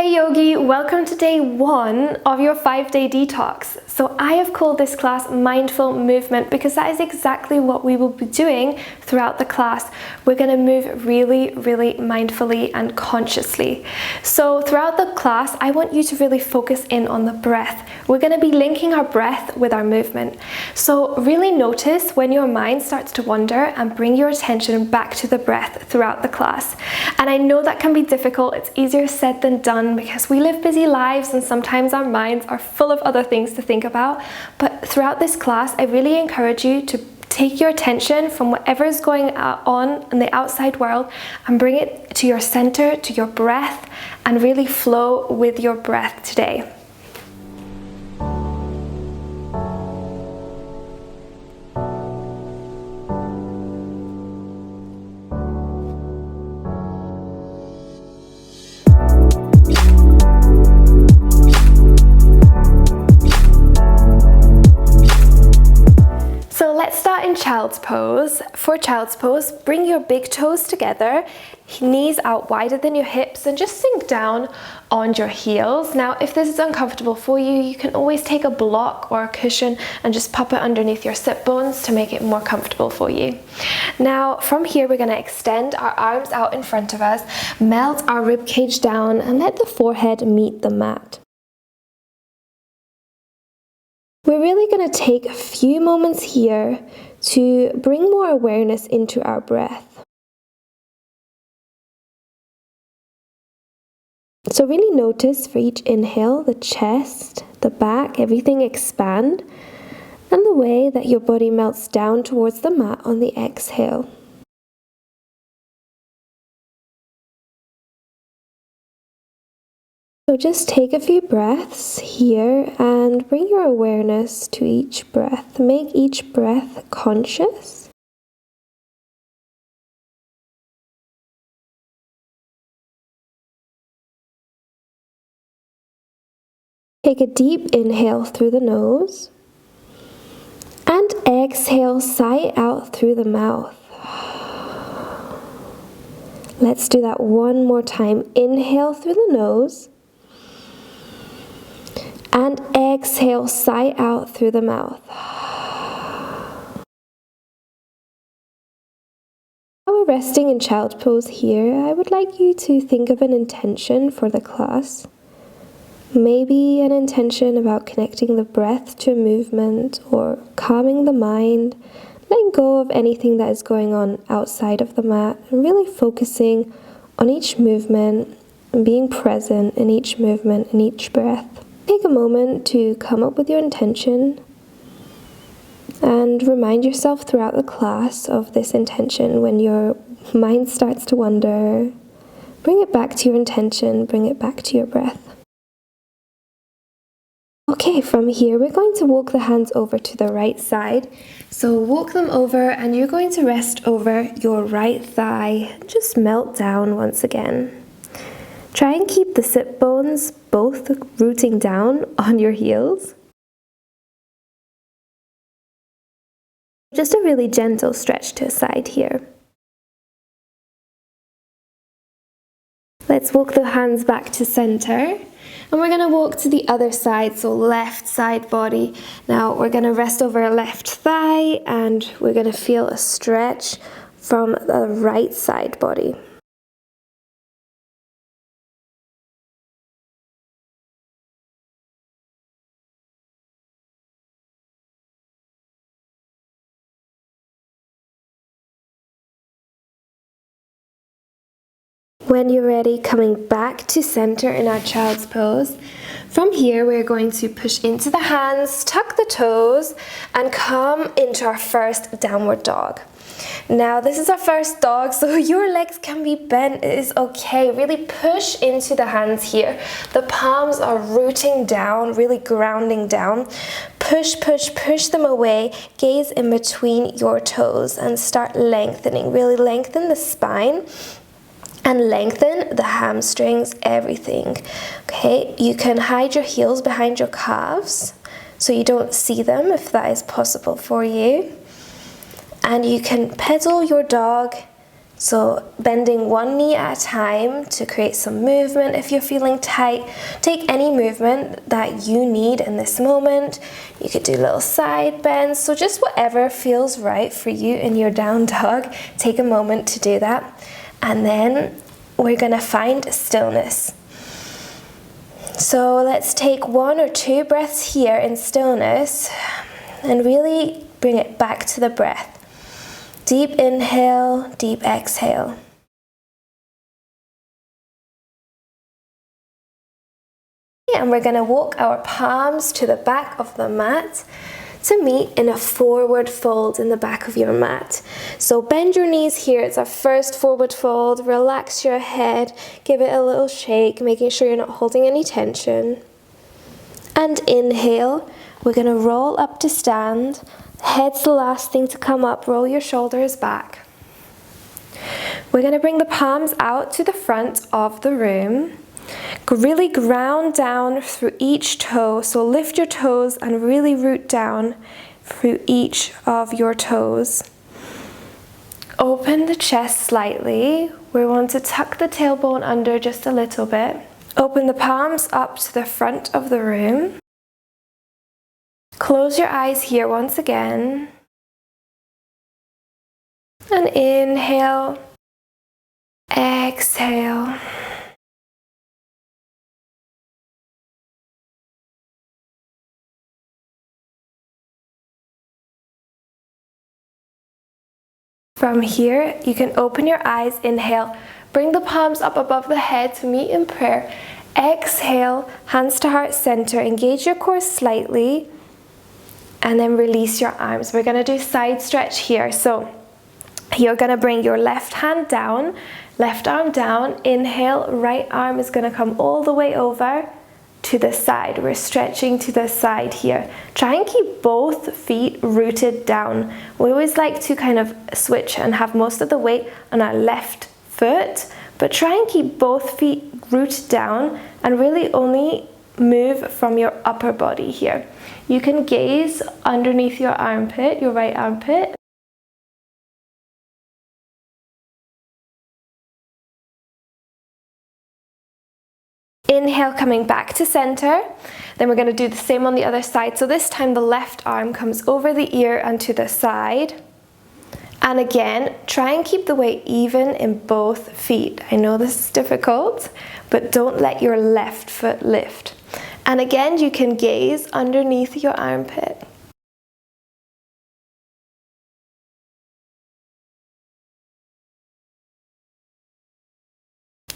Hey yogi, welcome to day 1 of your 5-day detox. So I have called this class Mindful Movement because that is exactly what we will be doing throughout the class. We're going to move really mindfully and consciously. So throughout the class, I want you to really focus in on the breath. We're going to be linking our breath with our movement. So really notice when your mind starts to wander and bring your attention back to the breath throughout the class. And I know that can be difficult. It's easier said than done because we live busy lives and sometimes our minds are full of other things to think about. But throughout this class, I really encourage you to take your attention from whatever is going on in the outside world and bring it to your center, to your breath, and really flow with your breath today. So let's start in child's pose. For child's pose, bring your big toes together, knees out wider than your hips, and just sink down on your heels. Now, if this is uncomfortable for you, you can always take a block or a cushion and just pop it underneath your sit bones to make it more comfortable for you. Now, from here, we're going to extend our arms out in front of us, melt our rib cage down, and let the forehead meet the mat. We're really going to take a few moments here to bring more awareness into our breath. So really notice for each inhale, the chest, the back, everything expand, and the way that your body melts down towards the mat on the exhale. So just take a few breaths here and bring your awareness to each breath. Make each breath conscious. Take a deep inhale through the nose and exhale, sigh out through the mouth. Let's do that one more time. Inhale through the nose. And exhale, sigh out through the mouth. While we're resting in child's pose here, I would like you to think of an intention for the class. Maybe an intention about connecting the breath to a movement or calming the mind, letting go of anything that is going on outside of the mat, and really focusing on each movement and being present in each movement and each breath. Take a moment to come up with your intention and remind yourself throughout the class of this intention. When your mind starts to wander, bring it back to your intention, bring it back to your breath. Okay, from here we're going to walk the hands over to the right side. So walk them over and you're going to rest over your right thigh. Just melt down once again. Try and keep the sit bones both rooting down on your heels. Just a really gentle stretch to the side here. Let's walk the hands back to center. And we're going to walk to the other side, so left side body. Now we're going to rest over our left thigh and we're going to feel a stretch from the right side body. When you're ready, coming back to center in our child's pose. From here, we're going to push into the hands, tuck the toes, and come into our first downward dog. Now, this is our first dog, so your legs can be bent, it is okay. Really push into the hands here. The palms are rooting down, really grounding down. Push them away. Gaze in between your toes and start lengthening. Really lengthen the spine. And lengthen the hamstrings, everything. Okay, you can hide your heels behind your calves so you don't see them if that is possible for you. And you can pedal your dog So bending one knee at a time to create some movement. If you're feeling tight, take any movement that you need in this moment. You could do little side bends, so just whatever feels right for you in your down dog. Take a moment to do that. And then we're gonna find stillness. So let's take 1 or 2 breaths here in stillness and really bring it back to the breath. Deep inhale, deep exhale. And we're going to walk our palms to the back of the mat to meet in a forward fold in the back of your mat. So bend your knees here. It's our first forward fold. Relax your head. Give it a little shake, making sure you're not holding any tension. And inhale. We're going to roll up to stand. Head's the last thing to come up. Roll your shoulders back. We're going to bring the palms out to the front of the room. Really ground down through each toe. So lift your toes and really root down through each of your toes. Open the chest slightly. We want to tuck the tailbone under just a little bit. Open the palms up to the front of the room. Close your eyes here once again. And inhale, exhale. From here, you can open your eyes, inhale, bring the palms up above the head to meet in prayer. Exhale, hands to heart center, engage your core slightly. And then release your arms. We're going to do side stretch here. So you're going to bring your left hand down, left arm down. Inhale, right arm is going to come all the way over to the side. We're stretching to the side here. Try and keep both feet rooted down. We always like to kind of switch and have most of the weight on our left foot, but try and keep both feet rooted down and really only move from your upper body here. You can gaze underneath your armpit, your right armpit. Inhale, coming back to center. Then we're going to do the same on the other side. So this time the left arm comes over the ear and to the side. And again, try and keep the weight even in both feet. I know this is difficult, but don't let your left foot lift. And again, you can gaze underneath your armpit.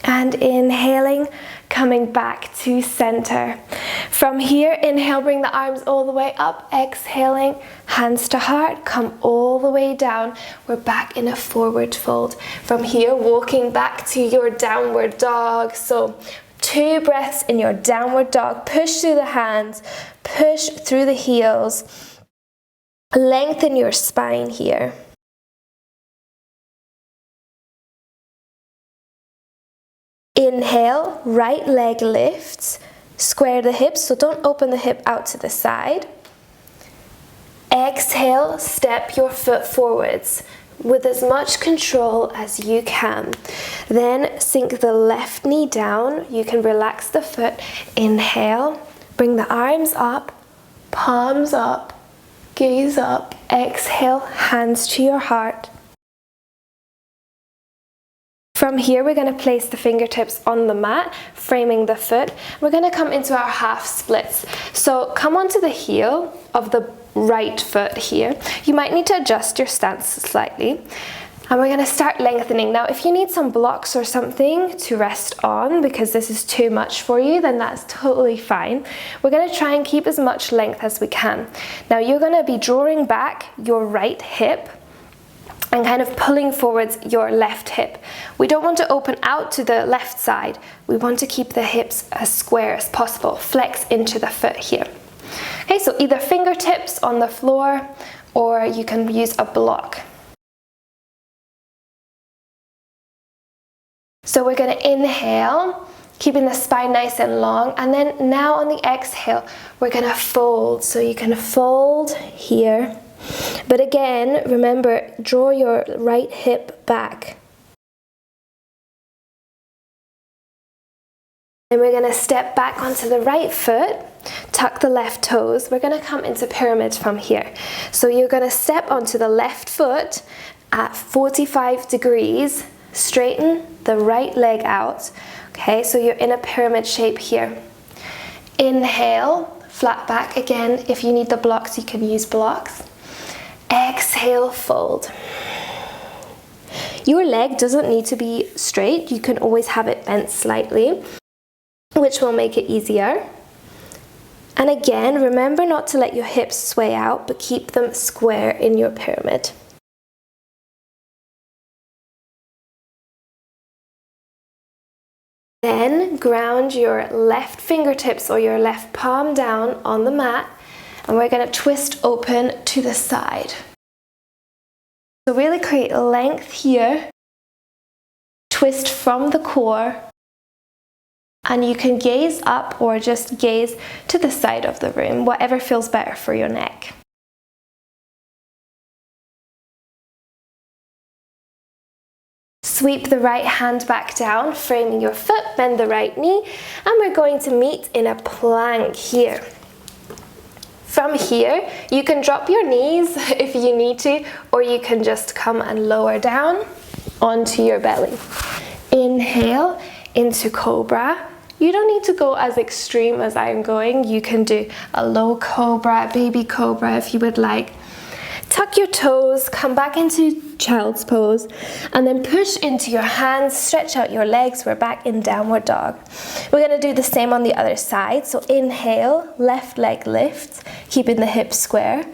And inhaling, coming back to center. From here, inhale, bring the arms all the way up. Exhaling, hands to heart, come all the way down. We're back in a forward fold. From here, walking back to your downward dog. So 2 breaths in your downward dog. Push through the hands, push through the heels. Lengthen your spine here. Inhale, right leg lifts. Square the hips, so don't open the hip out to the side. Exhale, step your foot forwards with as much control as you can. Then sink the left knee down. You can relax the foot. Inhale, bring the arms up, palms up, gaze up. Exhale, hands to your heart. From here, we're going to place the fingertips on the mat, framing the foot. We're going to come into our half splits. So come onto the heel of the right foot here. You might need to adjust your stance slightly. And we're going to start lengthening. Now, if you need some blocks or something to rest on because this is too much for you, then that's totally fine. We're going to try and keep as much length as we can. Now, you're going to be drawing back your right hip and kind of pulling forwards your left hip. We don't want to open out to the left side. We want to keep the hips as square as possible. Flex into the foot here. Okay, so either fingertips on the floor or you can use a block. So we're going to inhale, keeping the spine nice and long, and then now on the exhale, we're going to fold. So you can fold here. But again, remember, draw your right hip back. Then we're going to step back onto the right foot, tuck the left toes. We're going to come into pyramid from here. So you're going to step onto the left foot at 45 degrees, straighten the right leg out. Okay, so you're in a pyramid shape here. Inhale, flat back again. If you need the blocks, you can use blocks. Exhale, fold. Your leg doesn't need to be straight. You can always have it bent slightly, which will make it easier. And again, remember not to let your hips sway out, but keep them square in your pyramid. Then ground your left fingertips or your left palm down on the mat, and we're going to twist open to the side. So really create length here, twist from the core, and you can gaze up or just gaze to the side of the room, whatever feels better for your neck. Sweep the right hand back down, framing your foot, bend the right knee, and we're going to meet in a plank here. From here, you can drop your knees if you need to, or you can just come and lower down onto your belly. Inhale into cobra. You don't need to go as extreme as I'm going. You can do a low cobra, baby cobra if you would like. Tuck your toes, come back into child's pose, and then push into your hands, stretch out your legs. We're back in downward dog. We're going to do the same on the other side. So inhale, left leg lifts, keeping the hips square.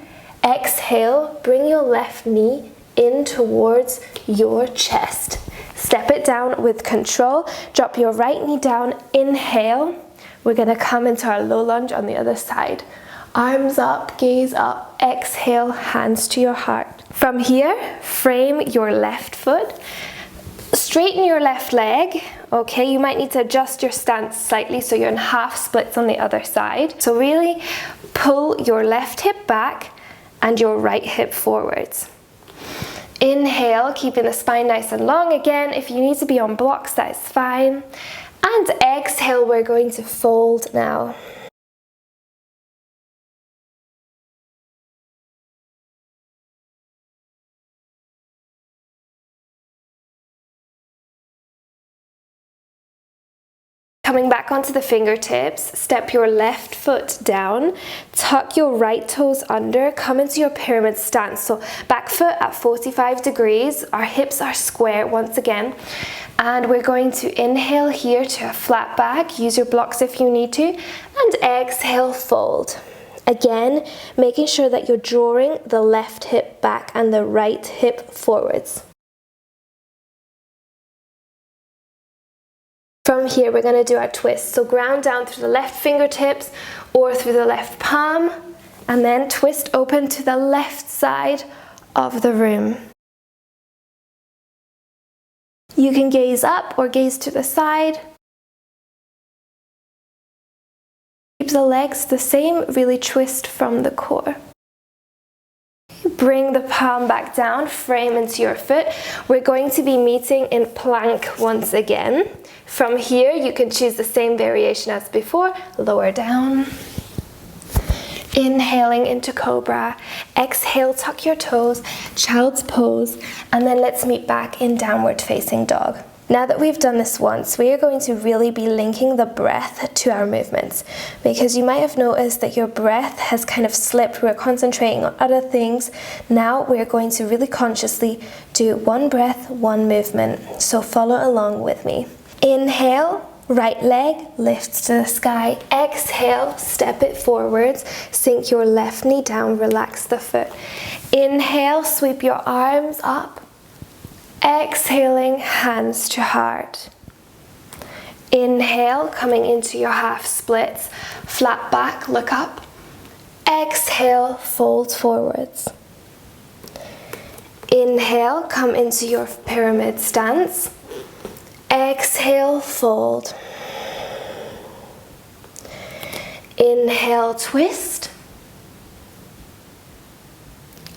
Exhale, bring your left knee in towards your chest. Step it down with control. Drop your right knee down. Inhale. We're going to come into our low lunge on the other side. Arms up, gaze up. Exhale, hands to your heart. From here, frame your left foot. Straighten your left leg. Okay, you might need to adjust your stance slightly so you're in half splits on the other side. So really pull your left hip back and your right hip forwards. Inhale, keeping the spine nice and long. Again, if you need to be on blocks, that is fine. And exhale, we're going to fold now. Coming back onto the fingertips, step your left foot down, tuck your right toes under, come into your pyramid stance. So back foot at 45 degrees, our hips are square once again. And we're going to inhale here to a flat back, use your blocks if you need to, and exhale, fold. Again, making sure that you're drawing the left hip back and the right hip forwards. From here, we're going to do our twist. So ground down through the left fingertips or through the left palm, and then twist open to the left side of the room. You can gaze up or gaze to the side. Keep the legs the same, really twist from the core. Bring the palm back down, frame into your foot. We're going to be meeting in plank once again. From here, you can choose the same variation as before. Lower down. Inhaling into cobra. Exhale, tuck your toes, child's pose, and then let's meet back in downward facing dog. Now that we've done this once, we are going to really be linking the breath to our movements, because you might have noticed that your breath has kind of slipped. We're concentrating on other things. Now we're going to really consciously do one breath, one movement. So follow along with me. Inhale, right leg lifts to the sky. Exhale, step it forwards. Sink your left knee down, relax the foot. Inhale, sweep your arms up. Exhaling, hands to heart. Inhale, coming into your half splits. Flat back, look up. Exhale, fold forwards. Inhale, come into your pyramid stance. Exhale, fold. Inhale, twist.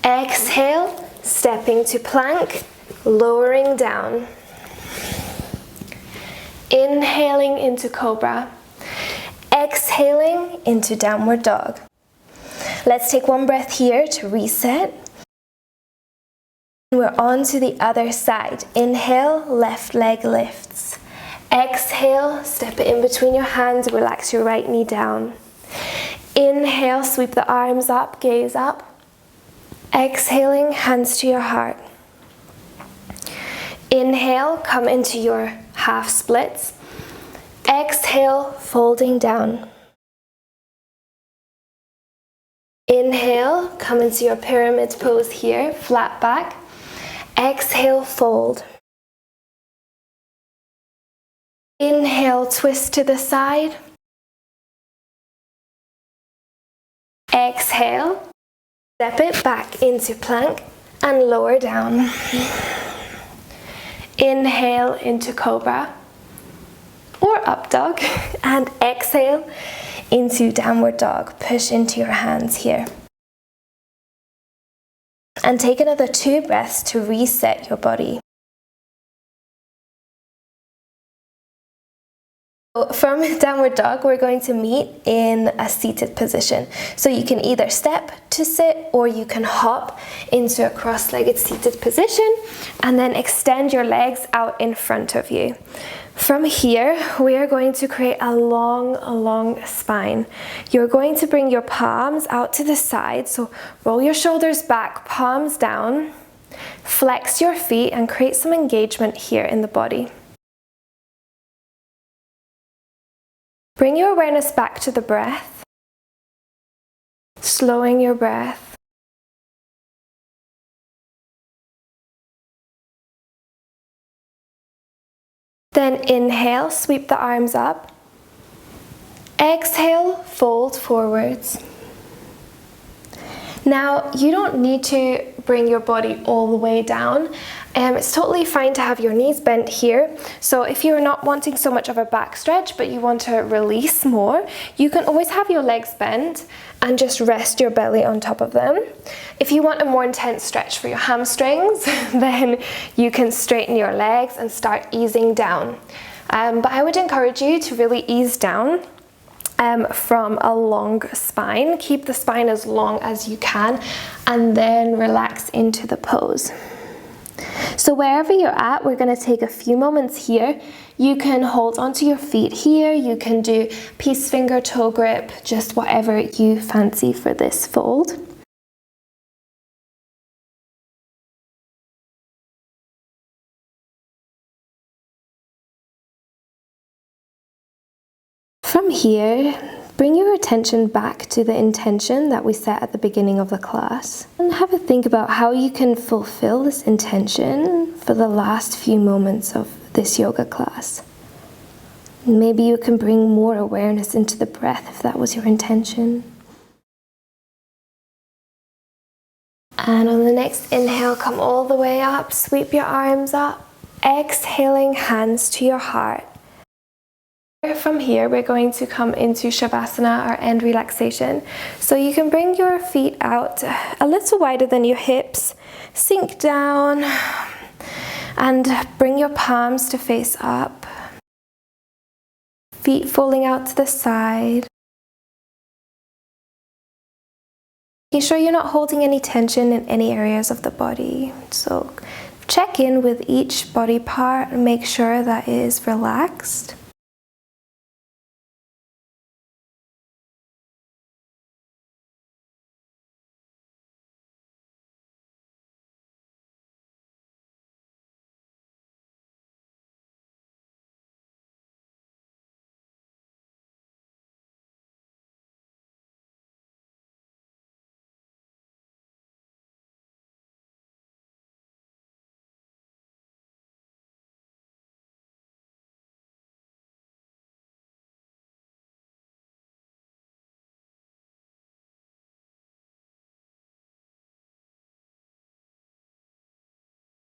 Exhale, stepping to plank, lowering down. Inhaling into cobra. Exhaling into downward dog. Let's take one breath here to reset. We're on to the other side. Inhale, left leg lifts. Exhale, step it in between your hands, relax your right knee down. Inhale, sweep the arms up, gaze up. Exhaling, hands to your heart. Inhale, come into your half splits. Exhale, folding down. Inhale, come into your pyramid pose here, flat back. Exhale, fold. Inhale, twist to the side. Exhale, step it back into plank and lower down. Inhale into cobra or up dog and exhale into downward dog. Push into your hands here. And take another 2 breaths to reset your body. From downward dog, we're going to meet in a seated position. So you can either step to sit or you can hop into a cross-legged seated position and then extend your legs out in front of you. From here, we are going to create a long spine. You're going to bring your palms out to the side. So roll your shoulders back, palms down, flex your feet and create some engagement here in the body. Bring your awareness back to the breath, slowing your breath. Then inhale, sweep the arms up. Exhale, fold forwards. Now, you don't need to bring your body all the way down. It's totally fine to have your knees bent here. So if you're not wanting so much of a back stretch, but you want to release more, you can always have your legs bent and just rest your belly on top of them. If you want a more intense stretch for your hamstrings, then you can straighten your legs and start easing down. But I would encourage you to really ease down from a long spine. Keep the spine as long as you can and then relax into the pose. So wherever you're at, we're going to take a few moments here. You can hold onto your feet here. You can do peace finger toe grip, just whatever you fancy for this fold. From here, bring your attention back to the intention that we set at the beginning of the class and have a think about how you can fulfill this intention for the last few moments of this yoga class. Maybe you can bring more awareness into the breath if that was your intention. And on the next inhale, come all the way up, sweep your arms up, exhaling, hands to your heart. From here, we're going to come into Shavasana, our end relaxation. So you can bring your feet out a little wider than your hips, sink down, and bring your palms to face up. Feet falling out to the side. Making sure you're not holding any tension in any areas of the body. So check in with each body part and make sure that it is relaxed.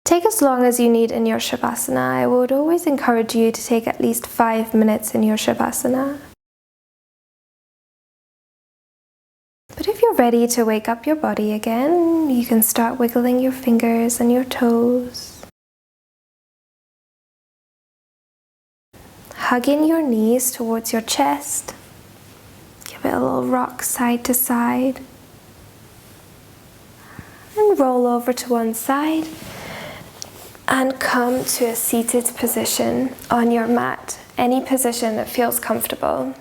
Take as long as you need in your Shavasana. I would always encourage you to take at least 5 minutes in your Shavasana. But if you're ready to wake up your body again, you can start wiggling your fingers and your toes. hugging your knees towards your chest. Give it a little rock side to side. And roll over to one side. And come to a seated position on your mat. Any position that feels comfortable.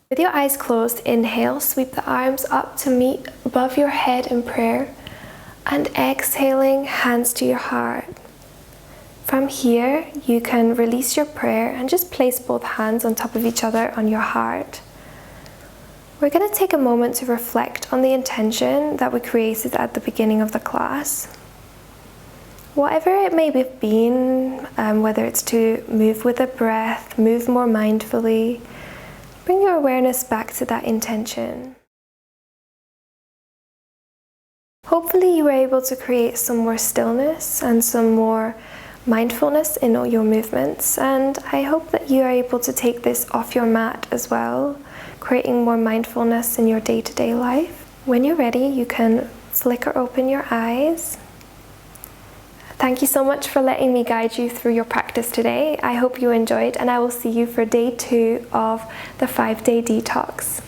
With your eyes closed, inhale, sweep the arms up to meet above your head in prayer. And exhaling, hands to your heart. From here, you can release your prayer and just place both hands on top of each other on your heart. We're going to take a moment to reflect on the intention that we created at the beginning of the class. Whatever it may have been, whether it's to move with the breath, move more mindfully, bring your awareness back to that intention. Hopefully you were able to create some more stillness and some more mindfulness in all your movements, and I hope that you are able to take this off your mat as well, creating more mindfulness in your day-to-day life. When you're ready, you can flicker open your eyes. Thank you so much for letting me guide you through your practice today. I hope you enjoyed, and I will see you for day 2 of the 5-day detox.